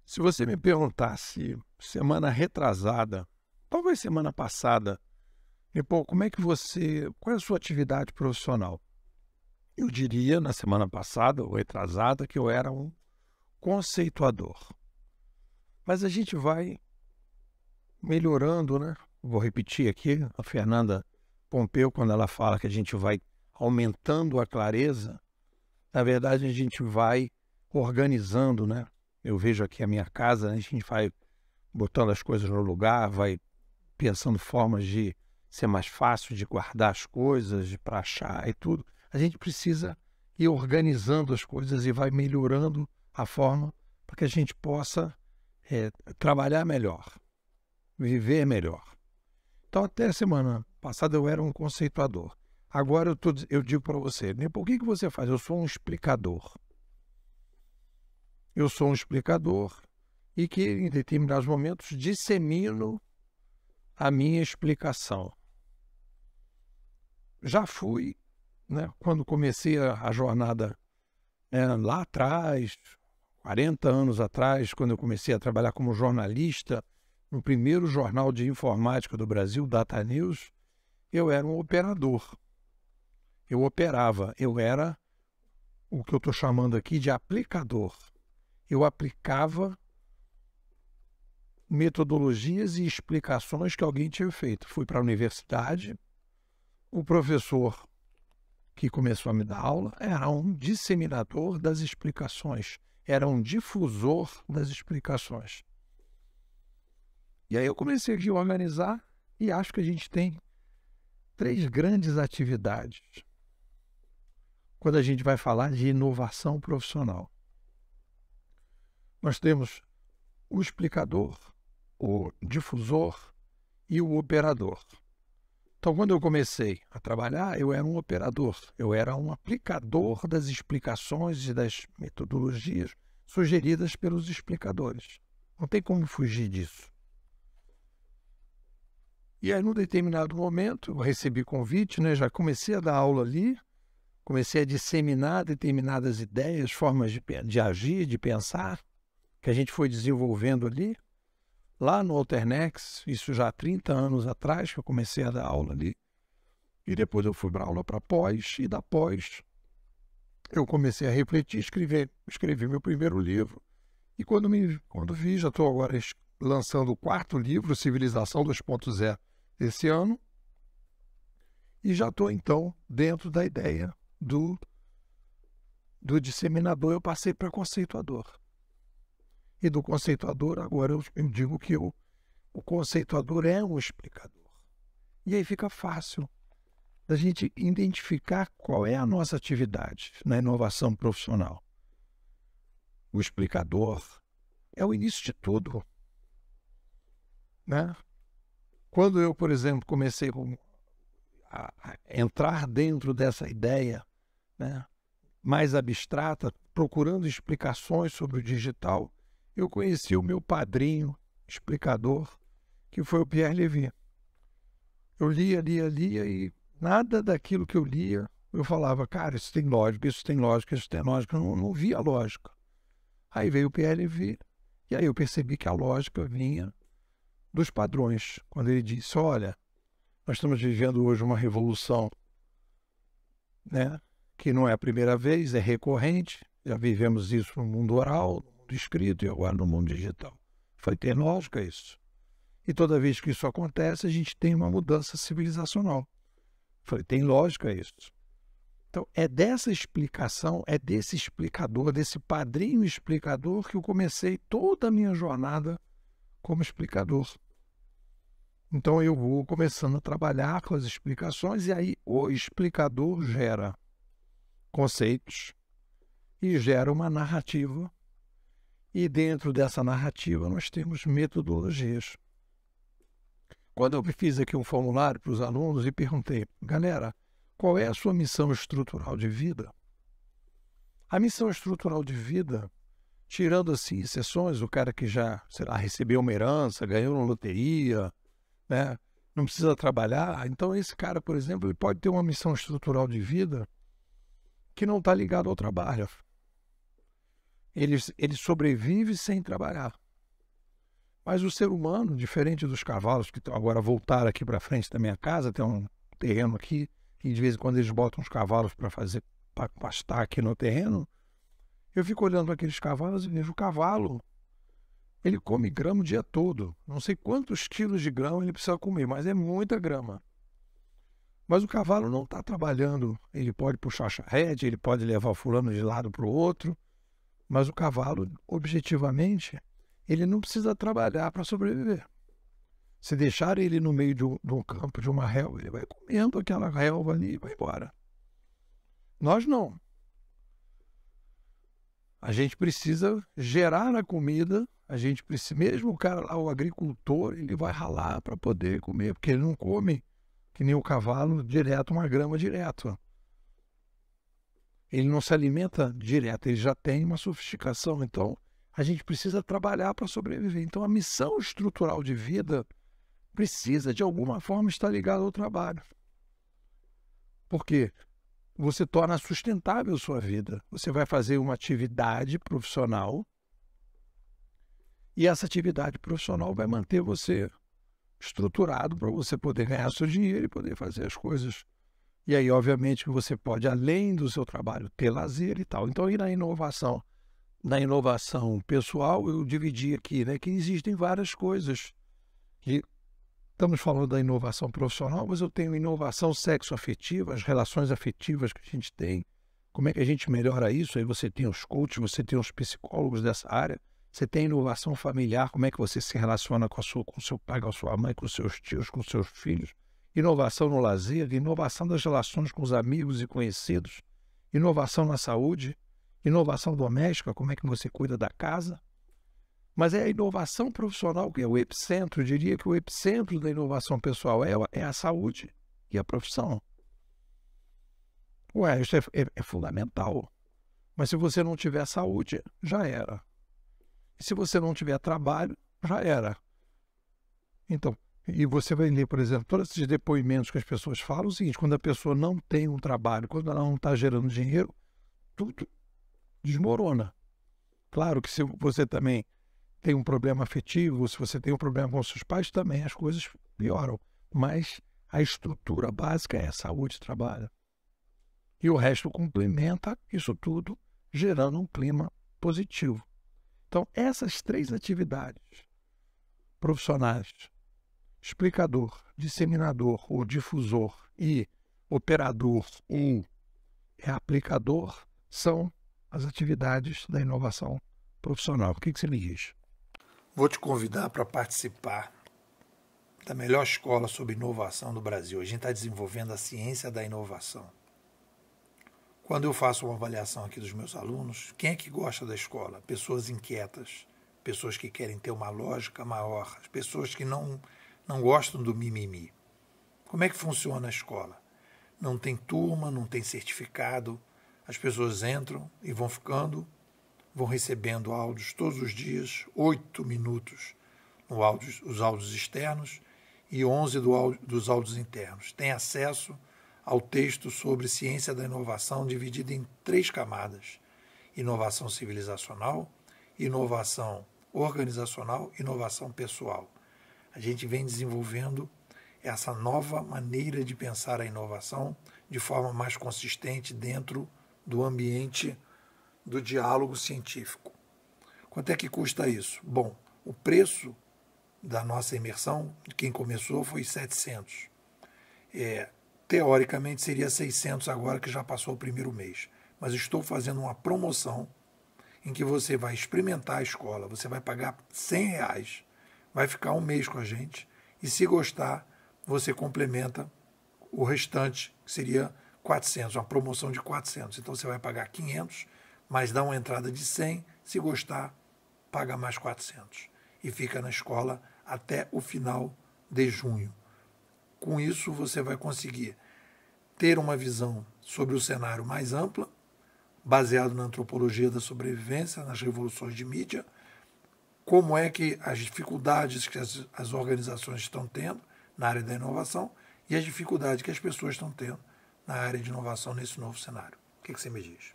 Se você me perguntasse semana retrasada, talvez semana passada, pô, qual é a sua atividade profissional? Eu diria na semana passada ou retrasada que eu era um conceituador. Mas a gente vai melhorando, né? Vou repetir aqui, a Fernanda Pompeu, quando ela fala que a gente vai aumentando a clareza, na verdade a gente vai organizando, né? Eu vejo aqui a minha casa, né? A gente vai botando as coisas no lugar, vai pensando formas de ser mais fácil de guardar as coisas, para achar e tudo. A gente precisa ir organizando as coisas e vai melhorando a forma para que a gente possa trabalhar melhor, viver melhor. Então, até a semana passada eu era um conceituador. Agora eu digo para você, né, por que você faz? Eu sou um explicador. Eu sou um explicador e que, em determinados momentos, dissemino a minha explicação. Já fui, né, quando comecei a jornada, lá atrás, 40 anos atrás, quando eu comecei a trabalhar como jornalista, no primeiro jornal de informática do Brasil, Data News, eu era um operador. Eu operava, eu era o que eu estou chamando aqui de aplicador. Eu aplicava metodologias e explicações que alguém tinha feito. Fui para a universidade, o professor que começou a me dar aula era um disseminador das explicações, era um difusor das explicações. E aí eu comecei aqui a organizar e acho que a gente tem 3 grandes atividades quando a gente vai falar de inovação profissional. Nós temos o explicador, o difusor e o operador. Então, quando eu comecei a trabalhar, eu era um operador, eu era um aplicador das explicações e das metodologias sugeridas pelos explicadores. Não tem como fugir disso. E aí, num determinado momento, eu recebi convite, né, já comecei a dar aula ali, comecei a disseminar determinadas ideias, formas de agir, de pensar, que a gente foi desenvolvendo ali. Lá no Alternex, isso já há 30 anos atrás, que eu comecei a dar aula ali. E depois eu fui para aula para pós, e da pós eu comecei a refletir, escrevi meu primeiro livro. E quando vi, já estou agora lançando o 4º livro, Civilização 2.0, esse ano. E já estou, então, dentro da ideia do disseminador, eu passei para conceituador. E do conceituador, agora eu digo que o conceituador é um explicador. E aí fica fácil da gente identificar qual é a nossa atividade na inovação profissional. O explicador é o início de tudo, né? Quando eu, por exemplo, comecei a entrar dentro dessa ideia, né, mais abstrata, procurando explicações sobre o digital, eu conheci o meu padrinho explicador, que foi o Pierre Levy. Eu lia e nada daquilo que eu lia, eu falava, cara, isso tem lógica, isso tem lógica, isso tem lógica. Eu não via lógica. Aí veio o Pierre Levy, e aí eu percebi que a lógica vinha dos padrões. Quando ele disse, olha, nós estamos vivendo hoje uma revolução, né, que não é a primeira vez, é recorrente, já vivemos isso no mundo oral, no mundo escrito e agora no mundo digital. Foi ter lógica isso. E toda vez que isso acontece, a gente tem uma mudança civilizacional. Falei, tem lógica isso. Então, é dessa explicação, é desse explicador, desse padrinho explicador que eu comecei toda a minha jornada como explicador. Então, eu vou começando a trabalhar com as explicações e aí o explicador gera conceitos e gera uma narrativa. E dentro dessa narrativa nós temos metodologias. Quando eu fiz aqui um formulário para os alunos e perguntei, galera, qual é a sua missão estrutural de vida? A missão estrutural de vida, tirando assim exceções, o cara que já, sei lá, recebeu uma herança, ganhou uma loteria, né, não precisa trabalhar, então esse cara, por exemplo, ele pode ter uma missão estrutural de vida que não está ligada ao trabalho. ele sobrevive sem trabalhar. Mas o ser humano, diferente dos cavalos, que agora voltaram aqui para frente da minha casa, tem um terreno aqui, e de vez em quando eles botam os cavalos para pastar aqui no terreno, eu fico olhando para aqueles cavalos e vejo o cavalo, ele come grama o dia todo. Não sei quantos quilos de grama ele precisa comer, mas é muita grama. Mas o cavalo não está trabalhando, ele pode puxar charrete, ele pode levar o fulano de lado para o outro, mas o cavalo, objetivamente, ele não precisa trabalhar para sobreviver. Se deixar ele no meio de um campo, de uma relva, ele vai comendo aquela relva ali e vai embora. Nós não. A gente precisa gerar a comida, a gente precisa, mesmo o cara lá, o agricultor, ele vai ralar para poder comer, porque ele não come, que nem o cavalo, direto, uma grama direto. Ele não se alimenta direto, ele já tem uma sofisticação, então a gente precisa trabalhar para sobreviver. Então a missão estrutural de vida precisa, de alguma forma, estar ligada ao trabalho. Por quê? Você torna sustentável a sua vida. Você vai fazer uma atividade profissional e essa atividade profissional vai manter você estruturado para você poder ganhar seu dinheiro e poder fazer as coisas. E aí, obviamente, que você pode, além do seu trabalho, ter lazer e tal. Então, e na inovação pessoal, eu dividi aqui, né, que existem várias coisas. E estamos falando da inovação profissional, mas eu tenho inovação sexoafetiva, as relações afetivas que a gente tem. Como é que a gente melhora isso? Aí você tem os coaches, você tem os psicólogos dessa área, você tem inovação familiar, como é que você se relaciona com o seu pai, com a sua mãe, com os seus tios, com os seus filhos. Inovação no lazer, inovação das relações com os amigos e conhecidos, inovação na saúde, inovação doméstica, como é que você cuida da casa. Mas é a inovação profissional que é o epicentro. Eu diria que o epicentro da inovação pessoal é a saúde e a profissão. Isso é fundamental. Mas se você não tiver saúde, já era. E se você não tiver trabalho, já era. Então, e você vai ler, por exemplo, todos esses depoimentos que as pessoas falam, o seguinte: quando a pessoa não tem um trabalho, quando ela não está gerando dinheiro, tudo desmorona. Claro que se você também tem um problema afetivo, se você tem um problema com seus pais, também as coisas pioram. Mas a estrutura básica é saúde e trabalho. E o resto complementa isso tudo, gerando um clima positivo. Então, essas três atividades profissionais, explicador, disseminador ou difusor e operador ou aplicador, são as atividades da inovação profissional. O que você me diz? Vou te convidar para participar da melhor escola sobre inovação do Brasil. A gente está desenvolvendo a ciência da inovação. Quando eu faço uma avaliação aqui dos meus alunos, quem é que gosta da escola? Pessoas inquietas, pessoas que querem ter uma lógica maior, as pessoas que não gostam do mimimi. Como é que funciona a escola? Não tem turma, não tem certificado, as pessoas entram e vão ficando, vão recebendo áudios todos os dias, 8 minutos os áudios externos e 11 dos áudios internos. Tem acesso ao texto sobre ciência da inovação dividido em 3 camadas: inovação civilizacional, inovação organizacional e inovação pessoal. A gente vem desenvolvendo essa nova maneira de pensar a inovação de forma mais consistente dentro do ambiente do diálogo científico. Quanto é que custa isso? Bom, o preço da nossa imersão, de quem começou, foi 700. Teoricamente seria 600 agora que já passou o primeiro mês. Mas estou fazendo uma promoção em que você vai experimentar a escola, você vai pagar R$100, vai ficar um mês com a gente e, se gostar, você complementa o restante, que seria 400, uma promoção de 400. Então você vai pagar 500, mas dá uma entrada de 100, se gostar, paga mais 400. E fica na escola até o final de junho. Com isso, você vai conseguir ter uma visão sobre o cenário mais ampla, baseado na antropologia da sobrevivência, nas revoluções de mídia, como é que as dificuldades que as organizações estão tendo na área da inovação e as dificuldades que as pessoas estão tendo na área de inovação nesse novo cenário. O que você me diz?